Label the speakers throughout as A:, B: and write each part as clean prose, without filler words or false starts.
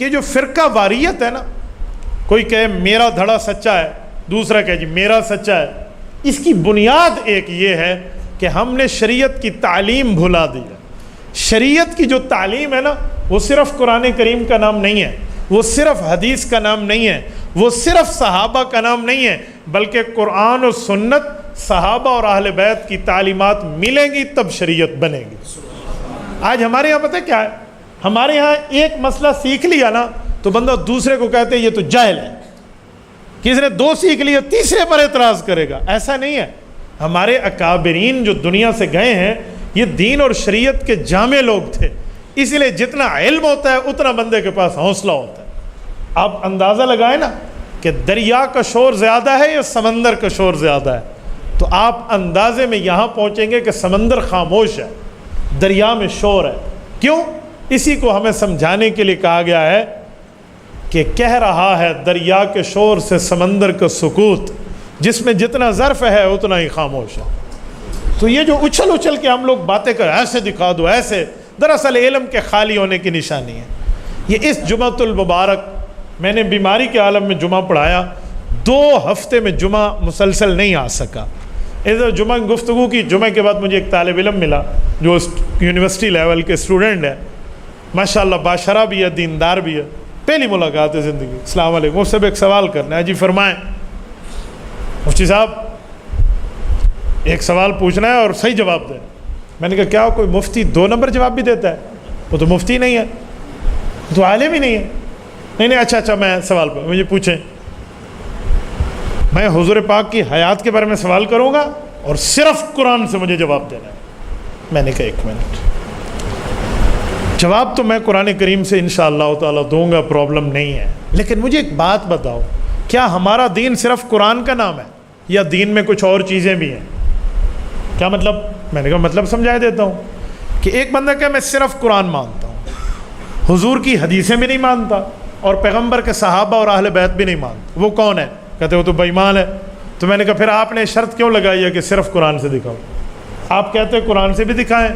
A: کہ جو فرقہ واریت ہے نا، کوئی کہے میرا دھڑا سچا ہے، دوسرا کہے جی میرا سچا ہے، اس کی بنیاد ایک یہ ہے کہ ہم نے شریعت کی تعلیم بھلا دی ہے۔ شریعت کی جو تعلیم ہے نا، وہ صرف قرآن کریم کا نام نہیں ہے، وہ صرف حدیث کا نام نہیں ہے، وہ صرف صحابہ کا نام نہیں ہے، بلکہ قرآن و سنت، صحابہ اور اہل بیت کی تعلیمات ملیں گی تب شریعت بنے گی۔ آج ہمارے یہاں پتہ کیا ہے، ہمارے یہاں ایک مسئلہ سیکھ لیا نا تو بندہ دوسرے کو کہتے ہیں یہ تو جاہل ہے، کسی نے 2 سیکھ لیا تیسرے پر اعتراض کرے گا۔ ایسا نہیں ہے، ہمارے اکابرین جو دنیا سے گئے ہیں یہ دین اور شریعت کے جامع لوگ تھے، اس لیے جتنا علم ہوتا ہے اتنا بندے کے پاس حوصلہ ہوتا ہے۔ آپ اندازہ لگائیں نا کہ دریا کا شور زیادہ ہے یا سمندر کا شور زیادہ ہے، تو آپ اندازے میں یہاں پہنچیں گے کہ سمندر خاموش ہے، دریا میں شور ہے۔ کیوں؟ اسی کو ہمیں سمجھانے کے لیے کہا گیا ہے کہ کہہ رہا ہے دریا کے شور سے سمندر کا سکوت، جس میں جتنا ظرف ہے اتنا ہی خاموش ہے۔ تو یہ جو اچھل اچھل کے ہم لوگ باتیں کریں ایسے دکھا دو ایسے، دراصل علم کے خالی ہونے کی نشانی ہے۔ یہ اس جمعۃ المبارک میں نے بیماری کے عالم میں جمعہ پڑھایا، 2 ہفتے میں جمعہ مسلسل نہیں آ سکا۔ ادھر جمعہ گفتگو کی، جمعہ کے بعد مجھے ایک طالب علم ملا جو یونیورسٹی لیول کے اسٹوڈنٹ ہے، ماشاءاللہ باشرہ بھی ہے، دیندار بھی ہے، پہلی ملاقات ہے زندگی۔ السلام علیکم، مجھ سے ایک سوال کرنا ہے۔ جی فرمائیں مفتی صاحب، ایک سوال پوچھنا ہے اور صحیح جواب دیں۔ میں نے کہا کیا کوئی مفتی 2 نمبر جواب بھی دیتا ہے؟ وہ تو مفتی نہیں ہے، وہ تو عالم ہی نہیں ہے۔ نہیں اچھا میں سوال پر مجھے پوچھیں، میں حضور پاک کی حیات کے بارے میں سوال کروں گا اور صرف قرآن سے مجھے جواب دینا ہے۔ میں نے کہا 1 منٹ، جواب تو میں قرآن کریم سے انشاءاللہ تعالیٰ دوں گا، پرابلم نہیں ہے، لیکن مجھے ایک بات بتاؤ، کیا ہمارا دین صرف قرآن کا نام ہے یا دین میں کچھ اور چیزیں بھی ہیں؟ کیا مطلب؟ میں نے کہا مطلب سمجھا دیتا ہوں کہ ایک بندہ کہ میں صرف قرآن مانتا ہوں، حضور کی حدیثیں بھی نہیں مانتا اور پیغمبر کے صحابہ اور اہل بیت بھی نہیں مانتا، وہ کون ہے؟ کہتے وہ تو بے ایمان ہے۔ تو میں نے کہا پھر آپ نے شرط کیوں لگائی ہے کہ صرف قرآن سے دکھاؤ؟ آپ کہتے ہیں قرآن سے بھی دکھائیں،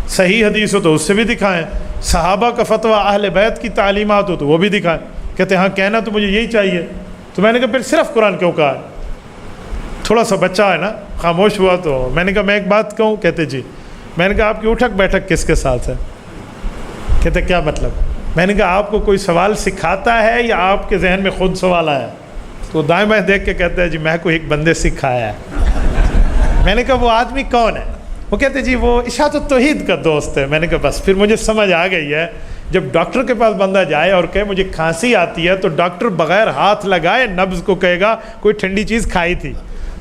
A: صحیح حدیث ہو تو اس سے بھی دکھائیں، صحابہ کا فتویٰ اہل بیت کی تعلیمات ہو تو وہ بھی دکھائیں۔ کہتے ہاں کہنا تو مجھے یہی چاہیے۔ تو میں نے کہا پھر صرف قرآن کیوں کہا ہے؟ تھوڑا سا بچہ ہے نا، خاموش ہوا۔ تو میں نے کہا میں ایک بات کہوں؟ کہتے جی۔ میں نے کہا آپ کی اٹھک بیٹھک کس کے ساتھ ہے؟ کہتے کیا مطلب؟ میں نے کہا آپ کو کوئی سوال سکھاتا ہے یا آپ کے ذہن میں خود سوال آیا؟ تو دائیں بائیں دیکھ کے کہتے ہیں جی میں کو ایک بندے سکھایا ہے۔ میں نے کہا وہ آدمی کون ہے؟ وہ کہتے جی وہ اشاعت التوحید کا دوست ہے۔ میں نے کہا بس پھر مجھے سمجھ آ گئی ہے، جب ڈاکٹر کے پاس بندہ جائے اور کہے مجھے کھانسی آتی ہے تو ڈاکٹر بغیر ہاتھ لگائے نبض کو کہے گا کوئی ٹھنڈی چیز کھائی تھی۔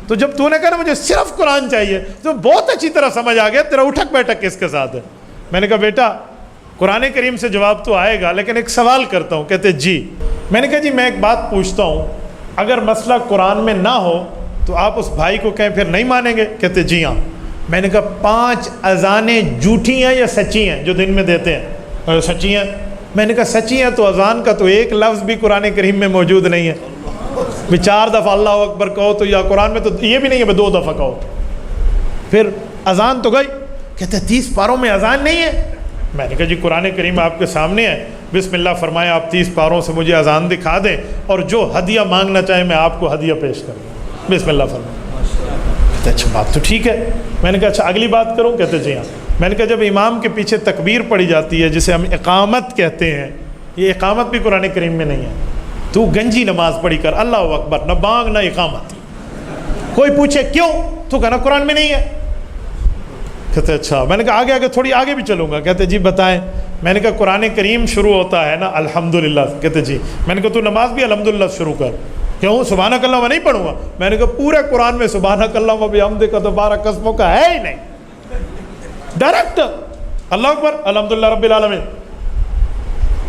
A: تو جب تو نے کہا نا مجھے صرف قرآن چاہیے تو بہت اچھی طرح سمجھ آ گیا تیرا اٹھک بیٹھک کس کے ساتھ ہے۔ میں نے کہا بیٹا قرآن کریم سے جواب تو آئے گا لیکن ایک سوال کرتا ہوں۔ کہتے جی۔ میں نے کہا جی میں ایک بات پوچھتا ہوں، اگر مسئلہ قرآن میں نہ ہو تو آپ اس بھائی کو کہیں پھر نہیں مانیں گے؟ کہتے جی ہاں۔ میں نے کہا 5 اذانیں جھوٹی ہیں یا سچی ہیں جو دن میں دیتے ہیں؟ سچی ہیں۔ میں نے کہا سچی ہیں تو اذان کا تو ایک لفظ بھی قرآن کریم میں موجود نہیں ہے۔ 4 دفعہ اللہ اکبر کہو تو یا قرآن میں تو یہ بھی نہیں ہے 2 دفعہ کہو، پھر اذان تو گئی۔ کہتے 30 پاروں میں اذان نہیں ہے؟ میں نے کہا جی قرآن کریم آپ کے سامنے ہے، بسم اللہ فرمائے، آپ 30 پاروں سے مجھے اذان دکھا دیں اور جو ہدیہ مانگنا چاہیں میں آپ کو ہدیہ پیش کر دوں، بسم اللہ فرمائے۔ کہتے اچھا بات تو ٹھیک ہے۔ میں نے کہا اچھا اگلی بات کروں؟ کہتے جی ہاں۔ میں نے کہا جب امام کے پیچھے تکبیر پڑھی جاتی ہے جسے ہم اقامت کہتے ہیں، یہ اقامت بھی قرآن کریم میں نہیں ہے، تو گنجی نماز پڑھی کر، اللہ اکبر، نہ بانگ نہ اقامت۔ کوئی پوچھے کیوں تو کہنا قرآن میں نہیں ہے۔ کہتے اچھا۔ میں نے کہا آگے تھوڑی آگے بھی چلوں گا۔ کہتے جی بتائیں۔ میں نے کہا قرآن کریم شروع ہوتا ہے نا الحمدللہ۔ کہتے جی۔ میں نے کہا تو نماز بھی الحمدللہ شروع کر۔ کیوں؟ سبحانک اللہم نہیں پڑھوں گا؟ میں نے کہا پورے قرآن میں سبحانک اللہم و بحمدک تبارک اسمک کا ہے ہی نہیں، ڈائریکٹ اللہ اکبر الحمدللہ رب العالمین،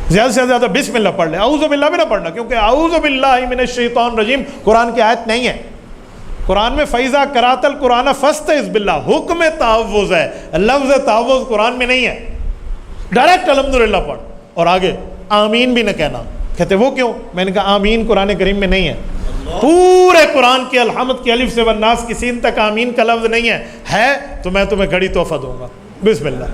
A: زیادہ سے زیادہ بسم اللہ پڑھ لیں، اعوذ باللہ بھی نہ پڑھنا، کیونکہ اعوذ باللہ من الشیطان الرجیم قرآن کی آیت نہیں ہے۔ قرآن میں فَإِذَا قَرَأْتَ الْقُرْآنَ فَاسْتَعِذْ بِاللَّهِ، حکم تعوذ ہے، لفظ تعوذ قرآن میں نہیں ہے، ڈائریکٹ الحمدللہ پڑھ اور آگے آمین بھی نہ کہنا۔ کہتے وہ کیوں؟ میں نے کہا آمین قرآن کریم میں نہیں ہے، پورے قرآن کی الحمد کی الف سے والناس کی سین تک آمین کا لفظ نہیں ہے تو میں تمہیں گھڑی تحفہ دوں گا، بسم اللہ۔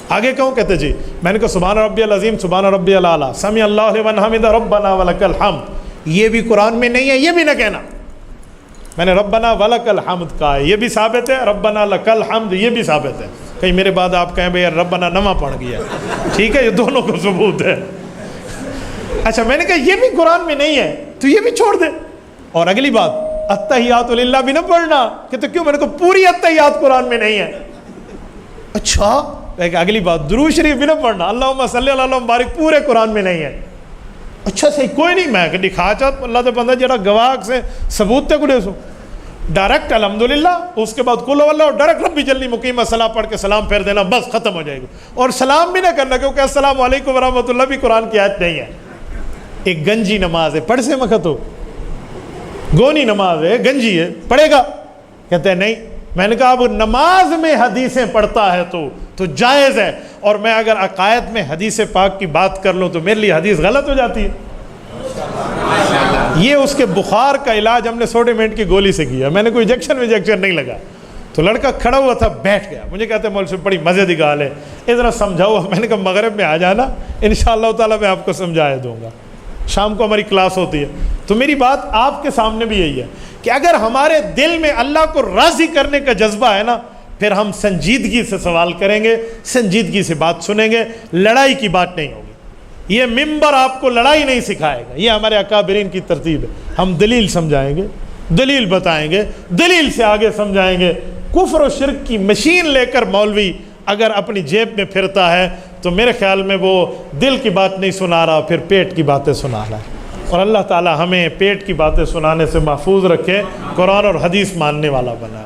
A: آگے کہوں کہتے جی میں نے کہا سبحان ربی العظیم سبحان ربی العلیٰ سمیع اللہ لمن حمدہ ربنا ولک الحمد، یہ بھی قرآن میں نہیں ہے، یہ بھی نہ کہنا۔ میں نے ربنا ولک الحمد کہا ہے، یہ بھی ثابت ہے، ربنا لک الحمد یہ بھی ثابت ہے۔ کہیں میرے بعد آپ کہیں بھئی ربنا نواں پڑھ گیا، ٹھیک ہے، یہ دونوں کو ثبوت ہے۔ اچھا میں نے کہا یہ بھی قرآن میں نہیں ہے تو یہ بھی چھوڑ دے۔ اور اگلی بات التحیات للہ بھی نہ پڑھنا، کہ تو کیوں؟ میں نے کہا پوری التحیات قرآن میں نہیں ہے۔ اچھا اگلی بات درود شریف بھی نہ پڑھنا، اللہم صلی اللہ علیہ وبارک پورے قرآن میں نہیں ہے۔ اچھا صحیح کوئی نہیں، میں کہ دکھا چاہتا اللہ تے بندہ جڑا گواہ سے ثبوت تے کو دے سو ڈائریکٹ الحمدللہ، اس کے بعد قل اللہ اور ڈائریکٹ ربی جلنی مقیم الصلاۃ پڑھ کے سلام پھیر دینا، بس ختم ہو جائے گا۔ اور سلام بھی نہ کرنا کیونکہ السلام علیکم ورحمۃ اللہ بھی قرآن کی آیت نہیں ہے۔ ایک گنجی نماز ہے، پڑھ سے مکھت ہو، گونی نماز ہے، گنجی ہے، پڑھے گا؟ کہتے ہیں نہیں۔ میں نے کہا اب نماز میں حدیثیں پڑھتا ہے تو جائز ہے، اور میں اگر عقائد میں حدیث پاک کی بات کر لوں تو میرے لیے حدیث غلط ہو جاتی ہے۔ یہ اس کے بخار کا علاج ہم نے سوڈیمنٹ کی گولی سے کیا، میں نے کوئی انجیکشن نہیں لگا۔ تو لڑکا کھڑا ہوا تھا، بیٹھ گیا، مجھے کہتے ہیں مولوی صاحب بڑی مزے کی گال ہے، ذرا سمجھاؤ۔ میں نے کہا مغرب میں آ جانا، انشاءاللہ تعالیٰ میں آپ کو سمجھایا دوں گا، شام کو ہماری کلاس ہوتی ہے۔ تو میری بات آپ کے سامنے بھی یہی ہے کہ اگر ہمارے دل میں اللہ کو راضی کرنے کا جذبہ ہے نا، پھر ہم سنجیدگی سے سوال کریں گے، سنجیدگی سے بات سنیں گے، لڑائی کی بات نہیں ہوگی۔ یہ ممبر آپ کو لڑائی نہیں سکھائے گا، یہ ہمارے اکابرین کی ترتیب ہے۔ ہم دلیل سمجھائیں گے، دلیل بتائیں گے، دلیل سے آگے سمجھائیں گے۔ کفر و شرک کی مشین لے کر مولوی اگر اپنی جیب میں پھرتا ہے تو میرے خیال میں وہ دل کی بات نہیں سنا رہا، پھر پیٹ کی باتیں سنا رہا ہے۔ اور اللہ تعالی ہمیں پیٹ کی باتیں سنانے سے محفوظ رکھے، قرآن اور حدیث ماننے والا بنا۔